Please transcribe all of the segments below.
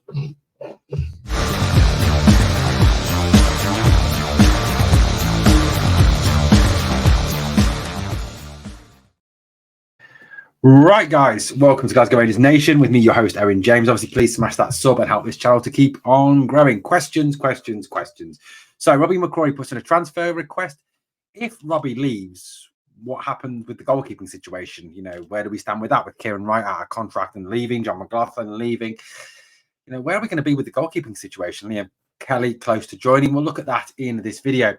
Right, guys, welcome to Glasgow Rangers Nation with me, your host, Erin James. Obviously, please smash that sub and help this channel to keep on growing. Questions. So, Robbie Mccrorie puts in a transfer request. If Robbie leaves, what happened with the goalkeeping situation? Where do we stand with that? With Kieran Wright out of contract and leaving, John McLaughlin leaving. Where are we going to be with the goalkeeping situation? Liam Kelly close to joining. We'll look at that in this video.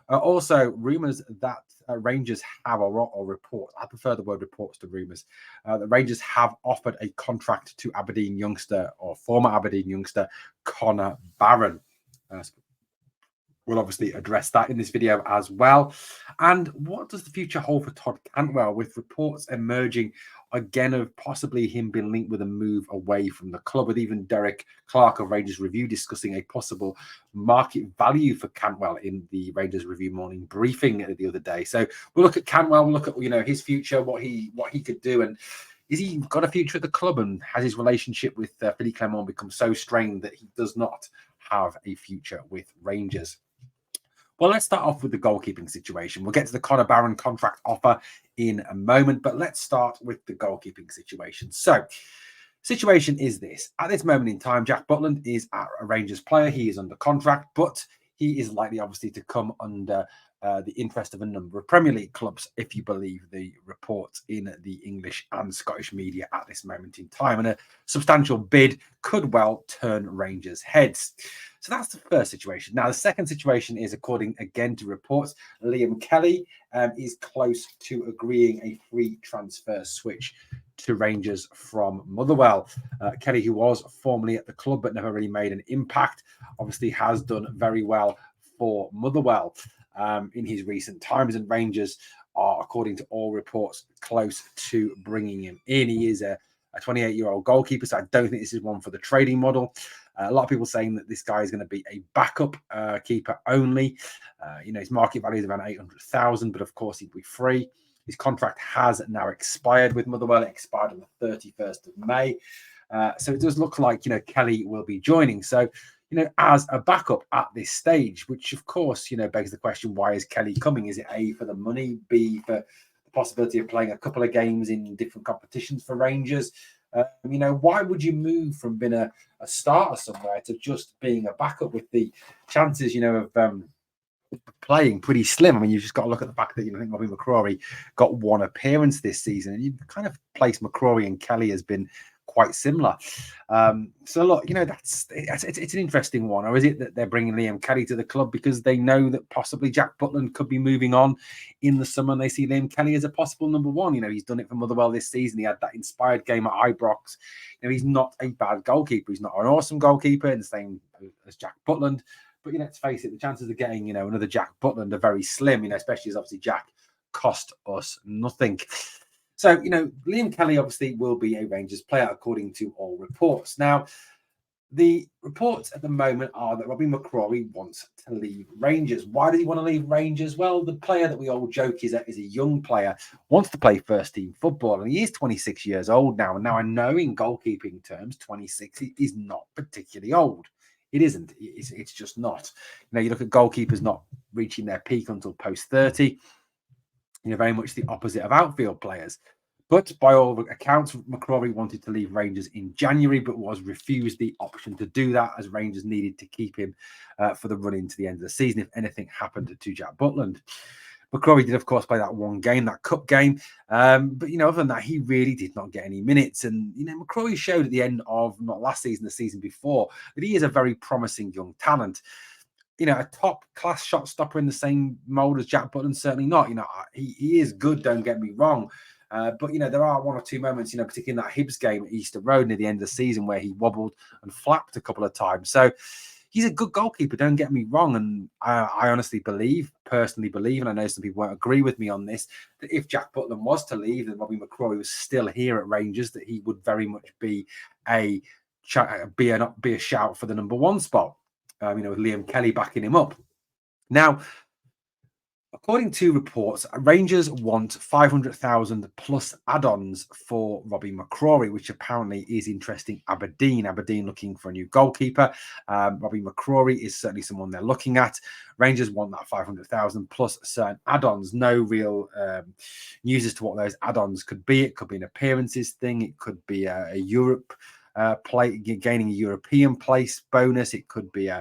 Also, rumours that Rangers have, or reports, I prefer the word reports to rumours, the Rangers have offered a contract to Aberdeen youngster, or former Aberdeen youngster, Connor Barron. We'll obviously address that in this video as well. And what does the future hold for Todd Cantwell, with reports emerging again of possibly him being linked with a move away from the club, with even Derek Clark of Rangers Review discussing a possible market value for Cantwell in the Rangers Review morning briefing the other day. So we'll look at Cantwell, we'll look at his future, what he could do, and is he got a future at the club, and has his relationship with Philippe Clement become so strained that he does not have a future with Rangers? Well, let's start off with the goalkeeping situation. We'll get to the Connor Barron contract offer in a moment, but let's start with the goalkeeping situation. So, situation is this. At this moment in time, Jack Butland is a Rangers player. He is under contract, but he is likely, obviously, to come under the interest of a number of Premier League clubs, if you believe the reports in the English and Scottish media at this moment in time. And a substantial bid could well turn Rangers' heads. So that's the first situation. Now, the second situation is, according again to reports, Liam Kelly is close to agreeing a free transfer switch to Rangers from Motherwell. Kelly, who was formerly at the club but never really made an impact, obviously has done very well for Motherwell in his recent times, and Rangers are, according to all reports, close to bringing him in. He is a 28-year-old goalkeeper, so I don't think this is one for the trading model. A lot of people saying that this guy is going to be a backup keeper only. His market value is around 800,000, but of course he'd be free. His contract has now expired with Motherwell. It expired on the 31st of May. So it does look like, Kelly will be joining. So, as a backup at this stage, which of course, begs the question, why is Kelly coming? Is it A, for the money, B, for the possibility of playing a couple of games in different competitions for Rangers? Why would you move from being a starter somewhere to just being a backup, with the chances, of playing pretty slim? I mean, you've just got to look at the fact that, I think Robbie Mccrorie got one appearance this season, and you kind of place Mccrorie and Kelly has been quite similar. So look, it's an interesting one. Or is it that they're bringing Liam Kelly to the club because they know that possibly Jack Butland could be moving on in the summer, and they see Liam Kelly as a possible number one? He's done it for Motherwell this season. He had that inspired game at Ibrox. He's not a bad goalkeeper. He's not an awesome goalkeeper, and the same as Jack Butland. But let's face it, the chances of getting another Jack Butland are very slim. Especially as obviously Jack cost us nothing. So, Liam Kelly obviously will be a Rangers player, according to all reports. Now, the reports at the moment are that Robbie Mccrorie wants to leave Rangers. Why does he want to leave Rangers? Well, the player that we all joke is a young player, wants to play first-team football, and he is 26 years old now. And now I know in goalkeeping terms, 26 is not particularly old. It isn't. It's just not. You look at goalkeepers not reaching their peak until post-30. Very much the opposite of outfield players. But by all accounts, Mccrorie wanted to leave Rangers in January, but was refused the option to do that, as Rangers needed to keep him for the run into the end of the season if anything happened to Jack Butland. Mccrorie did, of course, play that one game, that cup game. But, other than that, he really did not get any minutes. And, Mccrorie showed at the end of, not last season, the season before, that he is a very promising young talent. A top class shot stopper in the same mold as Jack Butland, certainly not. He is good, don't get me wrong. But there are one or two moments, particularly in that Hibs game at Easter Road near the end of the season, where he wobbled and flapped a couple of times. So he's a good goalkeeper, don't get me wrong. And I honestly personally believe, and I know some people won't agree with me on this, that if Jack Butland was to leave and Robbie Mccrorie was still here at Rangers, that he would very much be a shout for the number one spot. With Liam Kelly backing him up. Now, According to reports, Rangers want 500,000 plus add-ons for Robbie Mccrorie, which apparently is interesting Aberdeen. Aberdeen looking for a new goalkeeper. Robbie Mccrorie is certainly someone they're looking at. Rangers want that 500,000 plus certain add-ons. No real news as to what those add-ons could be. It could be an appearances thing. It could be a Europe play, gaining a European place bonus. It could be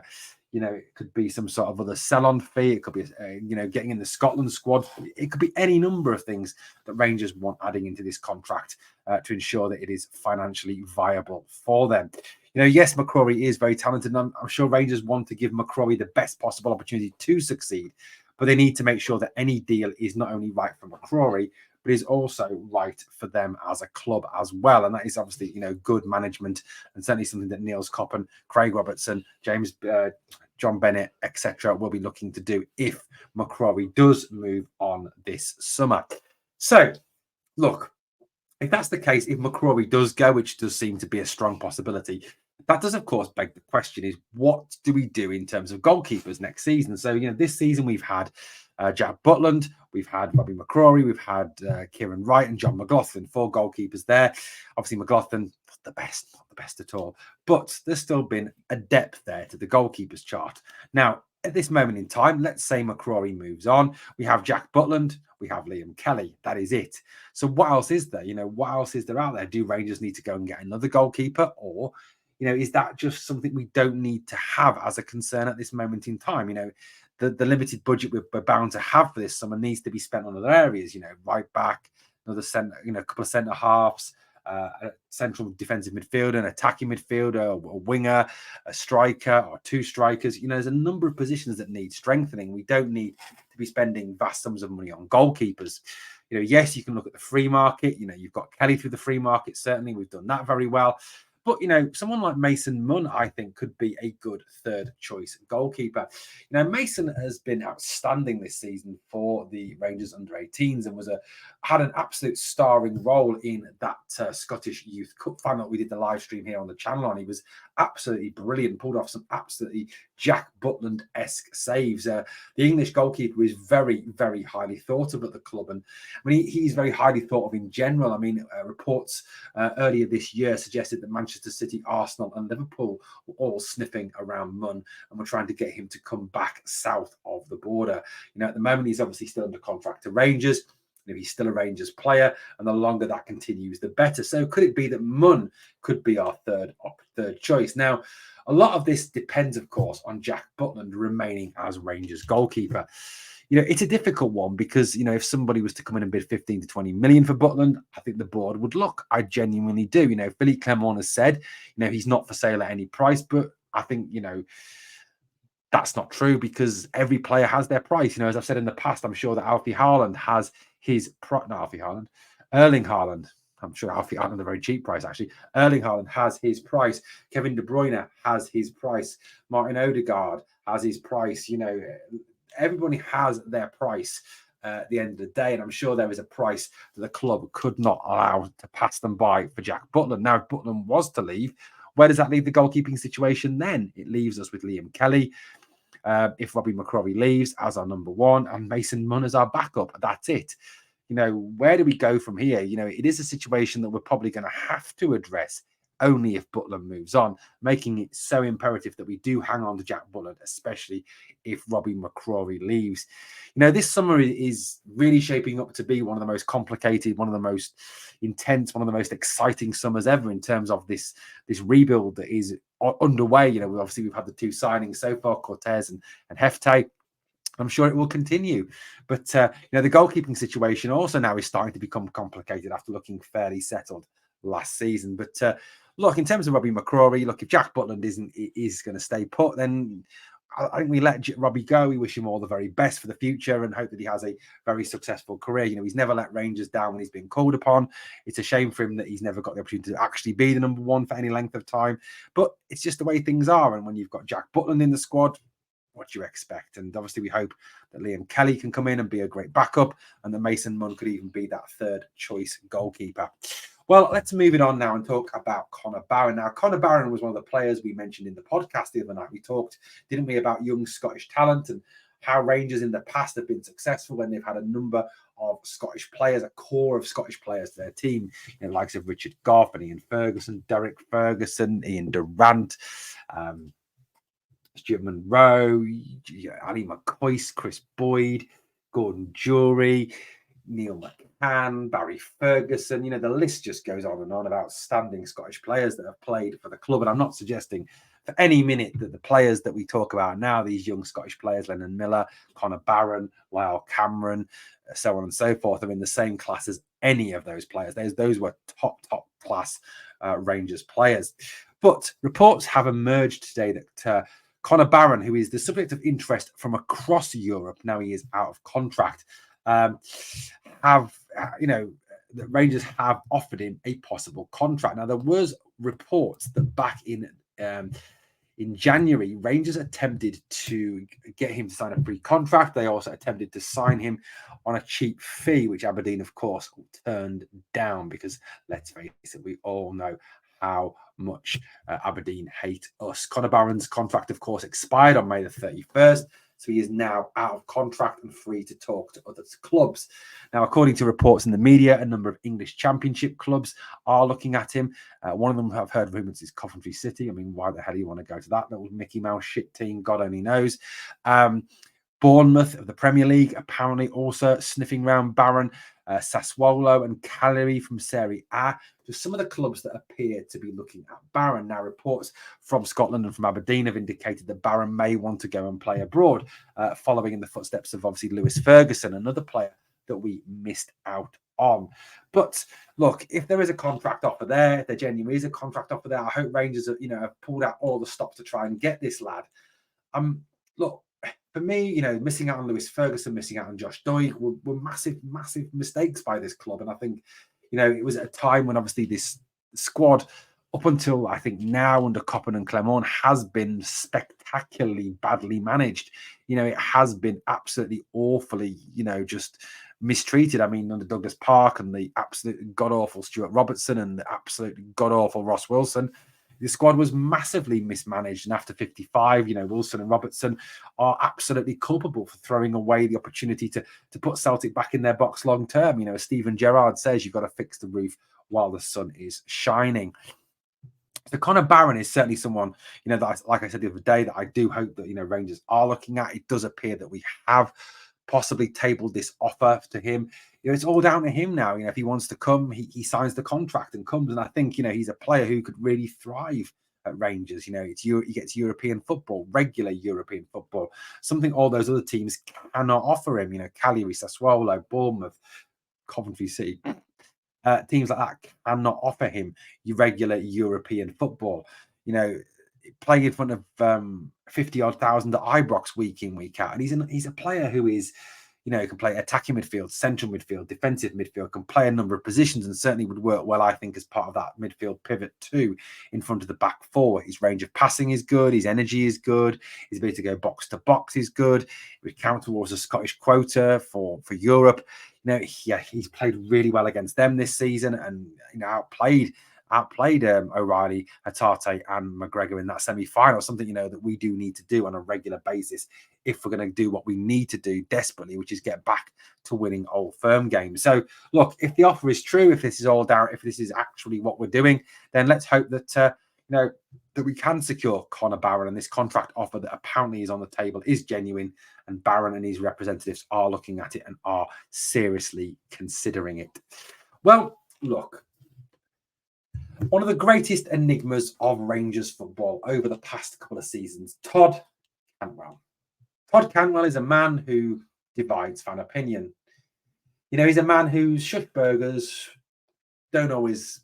it could be some sort of other sell-on fee. It could be, getting in the Scotland squad. It could be any number of things that Rangers want adding into this contract to ensure that it is financially viable for them. Yes, Mccrorie is very talented, and I'm sure Rangers want to give Mccrorie the best possible opportunity to succeed, but they need to make sure that any deal is not only right for Mccrorie, but is also right for them as a club as well. And that is obviously, good management, and certainly something that Niels Coppen, Craig Robertson, James, John Bennett, etc. will be looking to do if Mccrorie does move on this summer. So, look, if that's the case, if Mccrorie does go, which does seem to be a strong possibility, that does, of course, beg the question is, what do we do in terms of goalkeepers next season? So, this season we've had Jack Butland, we've had Robbie Mccrorie, we've had Kieran Wright and John McLaughlin, 4 goalkeepers there. Obviously, McLaughlin, not the best at all, but there's still been a depth there to the goalkeepers chart. Now, at this moment in time, let's say Mccrorie moves on. We have Jack Butland, we have Liam Kelly. That is it. So what else is there? What else is there out there? Do Rangers need to go and get another goalkeeper? Or, is that just something we don't need to have as a concern at this moment in time? The limited budget we're bound to have for this summer needs to be spent on other areas, right back, another centre, a couple of centre halves, a central defensive midfielder, an attacking midfielder, a winger, a striker, or 2 strikers. There's a number of positions that need strengthening. We don't need to be spending vast sums of money on goalkeepers. Yes, you can look at the free market. You've got Kelly through the free market. Certainly, we've done that very well. But, someone like Mason Munn, I think, could be a good third choice goalkeeper. Mason has been outstanding this season for the Rangers under-18s and had an absolute starring role in that Scottish Youth Cup final that we did the live stream here on the channel on. He was absolutely brilliant, pulled off some absolutely Jack Butland-esque saves. The English goalkeeper is very, very highly thought of at the club. And he's very highly thought of in general. Reports earlier this year suggested that Manchester City, Arsenal and Liverpool were all sniffing around Munn and were trying to get him to come back south of the border. At the moment, he's obviously still under contract to Rangers. He's still a Rangers player, and the longer that continues, the better. So could it be that Munn could be our third choice? Now, a lot of this depends, of course, on Jack Butland remaining as Rangers goalkeeper. It's a difficult one because, if somebody was to come in and bid 15 to 20 million for Butland, I think the board would look. I genuinely do. Philippe Clement has said, he's not for sale at any price, but I think, that's not true because every player has their price. As I've said in the past, I'm sure that Alfie Haaland has his Erling Haaland. I'm sure Alfie Haaland a very cheap price, actually. Erling Haaland has his price. Kevin De Bruyne has his price. Martin Odegaard has his price. Everybody has their price at the end of the day, and I'm sure there is a price that the club could not allow to pass them by for Jack Butland. Now, if Butland was to leave, where does that leave the goalkeeping situation then? It leaves us with Liam Kelly. If Robbie Mccrorie leaves as our number 1 and Mason Munn as our backup, that's it. Where do we go from here? It is a situation that we're probably going to have to address only if Butland moves on, making it so imperative that we do hang on to Jack Butland, especially if Robbie Mccrorie leaves. This summer is really shaping up to be one of the most complicated, one of the most intense, one of the most exciting summers ever in terms of this rebuild that is underway. We've had the 2 signings so far, Cortez and Hefte. I'm sure it will continue. But, the goalkeeping situation also now is starting to become complicated after looking fairly settled last season. But look, in terms of Robbie Mccrorie, if Jack Butland is going to stay put, then I think we let Robbie go. We wish him all the very best for the future and hope that he has a very successful career. He's never let Rangers down when he's been called upon. It's a shame for him that he's never got the opportunity to actually be the number 1 for any length of time. But it's just the way things are. And when you've got Jack Butland in the squad, what do you expect? And obviously we hope that Liam Kelly can come in and be a great backup and that Mason Munn could even be that third choice goalkeeper. Well, let's move it on now and talk about Connor Barron. Now, Connor Barron was one of the players we mentioned in the podcast the other night. We talked, didn't we, about young Scottish talent and how Rangers in the past have been successful when they've had a number of Scottish players, a core of Scottish players to their team, likes of Richard Gough and Ian Ferguson, Derek Ferguson, Ian Durrant, Stuart Monroe, Ali McCoist, Chris Boyd, Gordon Jury, Neil McCann, Barry Ferguson. The list just goes on and on of outstanding Scottish players that have played for the club. And I'm not suggesting for any minute that the players that we talk about now, these young Scottish players, Lennon Miller, Connor Barron, Lyle Cameron, so on and so forth, are in the same class as any of those players. Those were top class Rangers players. But reports have emerged today that Connor Barron, who is the subject of interest from across Europe, now he is out of contract, that Rangers have offered him a possible contract. Now, there was reports that back in January, Rangers attempted to get him to sign a free contract. They also attempted to sign him on a cheap fee, which Aberdeen, of course, turned down because, let's face it, we all know how much Aberdeen hate us. Connor Barron's contract, of course, expired on May the 31st. So he is now out of contract and free to talk to other clubs. Now, according to reports in the media, a number of English Championship clubs are looking at him. One of them I've heard rumors is Coventry City. I mean, why the hell do you want to go to that little Mickey Mouse shit team? God only knows. Bournemouth of the Premier League apparently also sniffing around Barron. Sassuolo and Cagliari from Serie A, just some of the clubs that appear to be looking at Barron. Now, reports from Scotland and from Aberdeen have indicated that Barron may want to go and play abroad, following in the footsteps of obviously Lewis Ferguson, another player that we missed out on. But look, if there is a contract offer there, if there genuinely is a contract offer there, I hope Rangers have pulled out all the stops to try and get this lad. Look, for me, missing out on Lewis Ferguson, missing out on Josh Doig were massive mistakes by this club. And I think, it was at a time when obviously this squad, up until I think now under Coppen and Clement, has been spectacularly badly managed. It has been absolutely awfully, just mistreated. I mean, under Douglas Park and the absolute god-awful Stuart Robertson and the absolutely god-awful Ross Wilson, the squad was massively mismanaged, and after 55, Wilson and Robertson are absolutely culpable for throwing away the opportunity to put Celtic back in their box long term. As Stephen Gerrard says, you've got to fix the roof while the sun is shining. So Connor Barron is certainly someone, that, like I said the other day, that I do hope that, Rangers are looking at. It does appear that we have possibly tabled this offer to him. It's all down to him now. If he wants to come, he signs the contract and comes. And I think, he's a player who could really thrive at Rangers. He gets European football, regular European football, something all those other teams cannot offer him. Cagliari, Sassuolo, Bournemouth, Coventry City, teams like that cannot offer him your regular European football. Playing in front of 50-odd thousand at Ibrox week in, week out. And he's a player who is, can play attacking midfield, central midfield, defensive midfield, can play a number of positions, and certainly would work well, I think, as part of that midfield pivot too, in front of the back four. His range of passing is good, his energy is good, his ability to go box to box is good. We count towards a Scottish quota for Europe. He's played really well against them this season, and outplayed O'Reilly, Hatate and McGregor in that semi-final, something that we do need to do on a regular basis if we're going to do what we need to do desperately, which is get back to winning Old Firm games. So look, if the offer is true, if this is all down, if this is actually what we're doing, then let's hope that that we can secure Connor Barron, and this contract offer that apparently is on the table is genuine, and Barron and his representatives are looking at it and are seriously considering it. Well, look, one of the greatest enigmas of Rangers football over the past couple of seasons, Todd Cantwell. Todd Cantwell is a man who divides fan opinion. He's a man whose shush burgers don't always,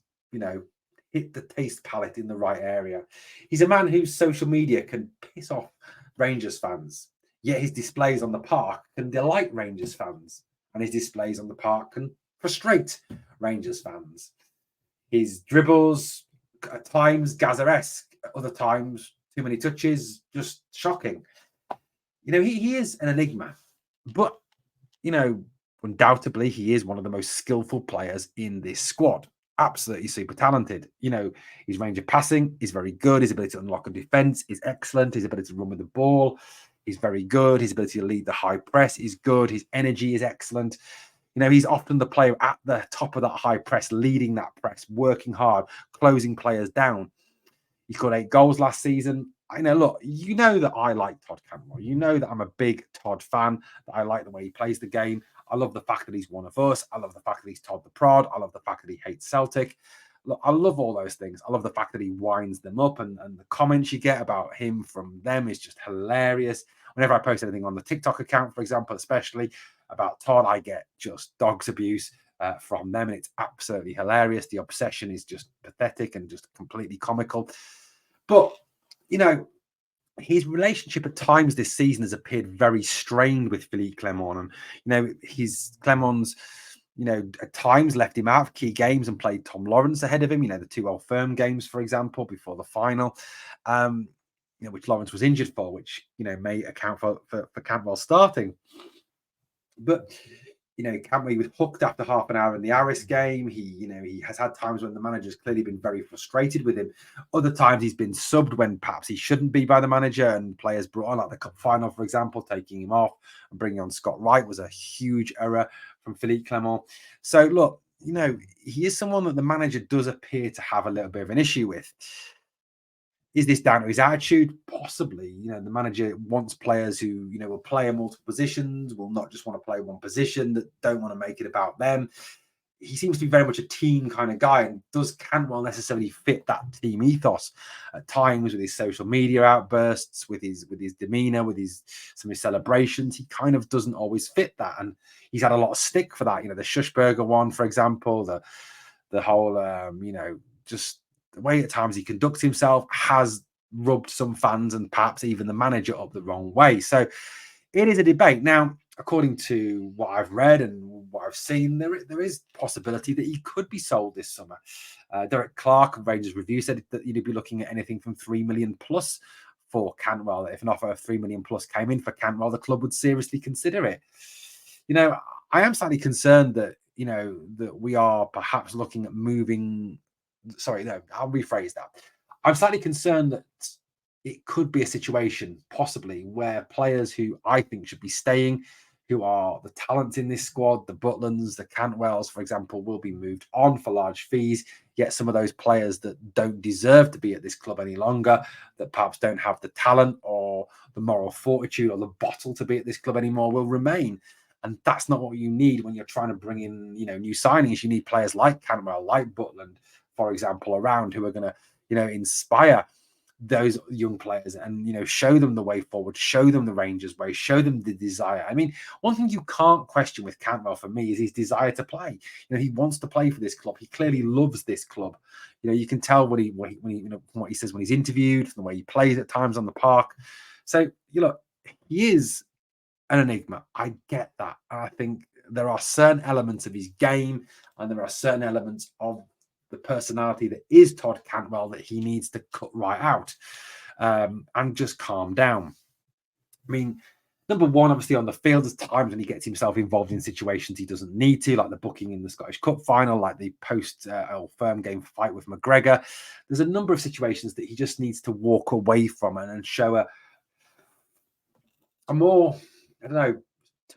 hit the taste palette in the right area. He's a man whose social media can piss off Rangers fans, yet his displays on the park can delight Rangers fans, and his displays on the park can frustrate Rangers fans. His dribbles, at times Gaza-esque, other times too many touches, just shocking. He is an enigma, but, undoubtedly he is one of the most skillful players in this squad. Absolutely super talented. His range of passing is very good. His ability to unlock a defense is excellent. His ability to run with the ball He's very good. His ability to lead the high press is good. His energy is excellent. He's often the player at the top of that high press, leading that press, working hard, closing players down. He scored 8 goals last season. Look, that I like Todd Cantwell. You know that I'm a big Todd fan, that I like the way he plays the game. I love the fact that he's one of us. I love the fact that he's Todd the Prod. I love the fact that he hates Celtic. Look, I love all those things. I love the fact that he winds them up, and the comments you get about him from them is just hilarious. Whenever I post anything on the TikTok account, for example, especially about Todd, I get just dog's abuse from them, and it's absolutely hilarious. The obsession is just pathetic and just completely comical. But, his relationship at times this season has appeared very strained with Philippe Clement. And, Clement's, at times left him out of key games and played Tom Lawrence ahead of him, the 2 Old Firm games, for example, before the final, which Lawrence was injured for, which, may account for Cantwell starting. But, Cantwell was hooked after half an hour in the Aris game. He has had times when the manager's clearly been very frustrated with him. Other times he's been subbed when perhaps he shouldn't be by the manager, and players brought on, like the cup final, for example, taking him off and bringing on Scott Wright was a huge error from Philippe Clement. So, look, he is someone that the manager does appear to have a little bit of an issue with. Is this down to his attitude? Possibly. The manager wants players who, will play in multiple positions, will not just want to play one position, that don't want to make it about them. He seems to be very much a team kind of guy. And does Cantwell necessarily fit that team ethos? At times, with his social media outbursts, with his demeanor, with some of his celebrations, he kind of doesn't always fit that. And he's had a lot of stick for that. The Schussberger one, for example, the whole, just the way at times he conducts himself has rubbed some fans and perhaps even the manager up the wrong way. So it is a debate. Now, according to what I've read and what I've seen, there is possibility that he could be sold this summer. Derek Clark of Rangers Review said that you'd be looking at anything from 3 million plus for Cantwell. If an offer of 3 million plus came in for Cantwell, the club would seriously consider it. I am slightly concerned that, that we are perhaps looking at moving. Sorry, no, I'll rephrase that. I'm slightly concerned that it could be a situation, possibly, where players who I think should be staying, who are the talent in this squad, the Butlands, the Cantwells, for example, will be moved on for large fees. Yet some of those players that don't deserve to be at this club any longer, that perhaps don't have the talent or the moral fortitude or the bottle to be at this club anymore, will remain. And that's not what you need when you're trying to bring in, new signings. You need players like Cantwell, like Butland, for example, around, who are going to, inspire those young players and, show them the way forward, show them the Rangers way, show them the desire. I mean, one thing you can't question with Cantwell for me is his desire to play. He wants to play for this club. He clearly loves this club. You can tell what he says when he's interviewed, the way he plays at times on the park. So, he is an enigma. I get that. And I think there are certain elements of his game and there are certain elements of the personality that is Todd Cantwell that he needs to cut right out and just calm down. I mean, number one, obviously on the field, there's times when he gets himself involved in situations he doesn't need to, like the booking in the Scottish Cup final, like the post Old Firm game fight with McGregor. There's a number of situations that he just needs to walk away from and show a more, I don't know,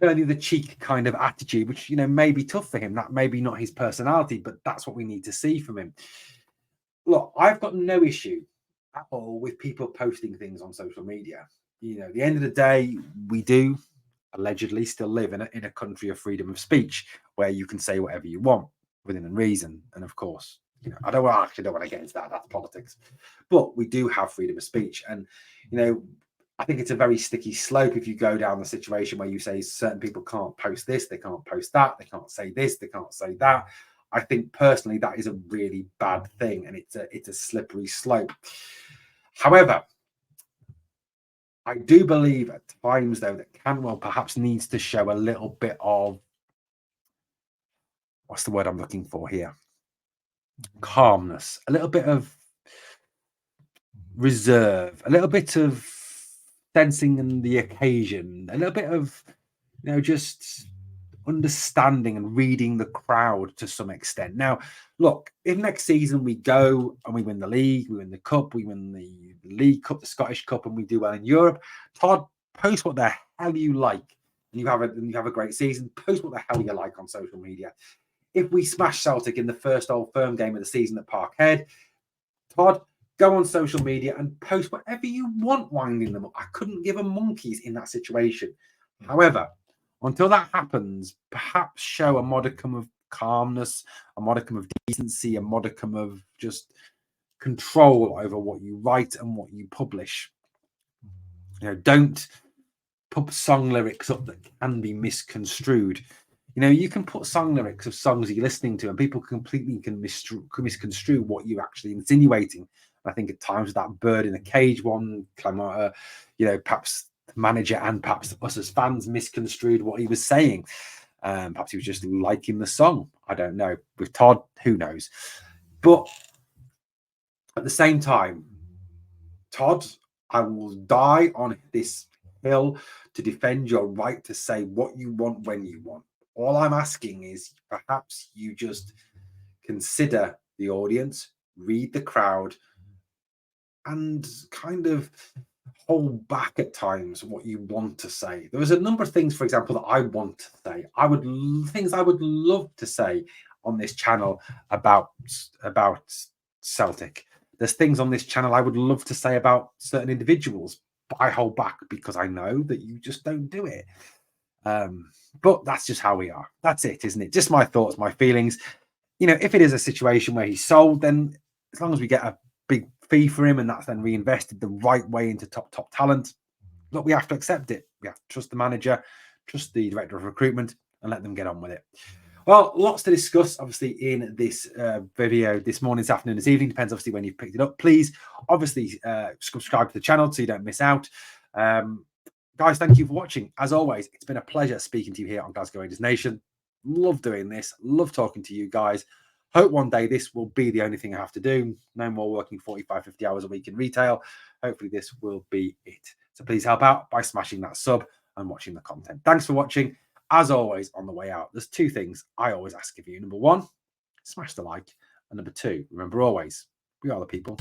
turning the cheek kind of attitude, which, may be tough for him. That may be not his personality, but that's what we need to see from him. Look, I've got no issue at all with people posting things on social media. At the end of the day, we do allegedly still live in a country of freedom of speech where you can say whatever you want within reason. And of course, I don't want to get into that. That's politics. But we do have freedom of speech. And, I think it's a very sticky slope if you go down the situation where you say certain people can't post this, they can't post that, they can't say this, they can't say that. I think personally that is a really bad thing, and it's a slippery slope. However, I do believe at times, though, that Cantwell perhaps needs to show a little bit of, what's the word I'm looking for here? Calmness, a little bit of reserve, a little bit of sensing in the occasion, a little bit of, just understanding and reading the crowd to some extent. Now, look, if next season we go and we win the league, we win the cup, we win the League Cup, the Scottish Cup, and we do well in Europe, Todd Post what the hell you like, and you have a great season. Post what the hell you like on social media. If we smash Celtic in the first Old Firm game of the season at Parkhead, Todd, go on social media and post whatever you want, winding them up. I couldn't give a monkeys in that situation. However, until that happens, perhaps show a modicum of calmness, a modicum of decency, a modicum of just control over what you write and what you publish. Don't put song lyrics up that can be misconstrued. You can put song lyrics of songs that you're listening to, and people completely can misconstrue what you're actually insinuating. And I think at times that bird in a cage one, perhaps the manager and perhaps us as fans misconstrued what he was saying. Perhaps he was just liking the song. I don't know. With Todd, who knows? But at the same time, Todd, I will die on this hill to defend your right to say what you want when you want. All I'm asking is perhaps you just consider the audience, read the crowd, and kind of hold back at times what you want to say. There's a number of things, for example, that I want to say. Things I would love to say on this channel about Celtic. There's things on this channel I would love to say about certain individuals, but I hold back because I know that you just don't do it. But that's just how we are. That's it, isn't it? Just my thoughts, my feelings. If it is a situation where he's sold, then as long as we get a big fee for him and that's then reinvested the right way into top talent, look, we have to accept it. We have to trust the manager, trust the director of recruitment, and let them get on with it. Well, lots to discuss, obviously, in this video this morning, this afternoon, this evening. Depends, obviously, when you've picked it up. Please, obviously, subscribe to the channel so you don't miss out. Guys, thank you for watching. As always, it's been a pleasure speaking to you here on Glasgow Rangers Nation. Love doing this. Love talking to you guys. Hope one day this will be the only thing I have to do. No more working 45, 50 hours a week in retail. Hopefully this will be it. So please help out by smashing that sub and watching the content. Thanks for watching. As always, on the way out, there's two things I always ask of you. Number one, smash the like. And number two, remember always, we are the people.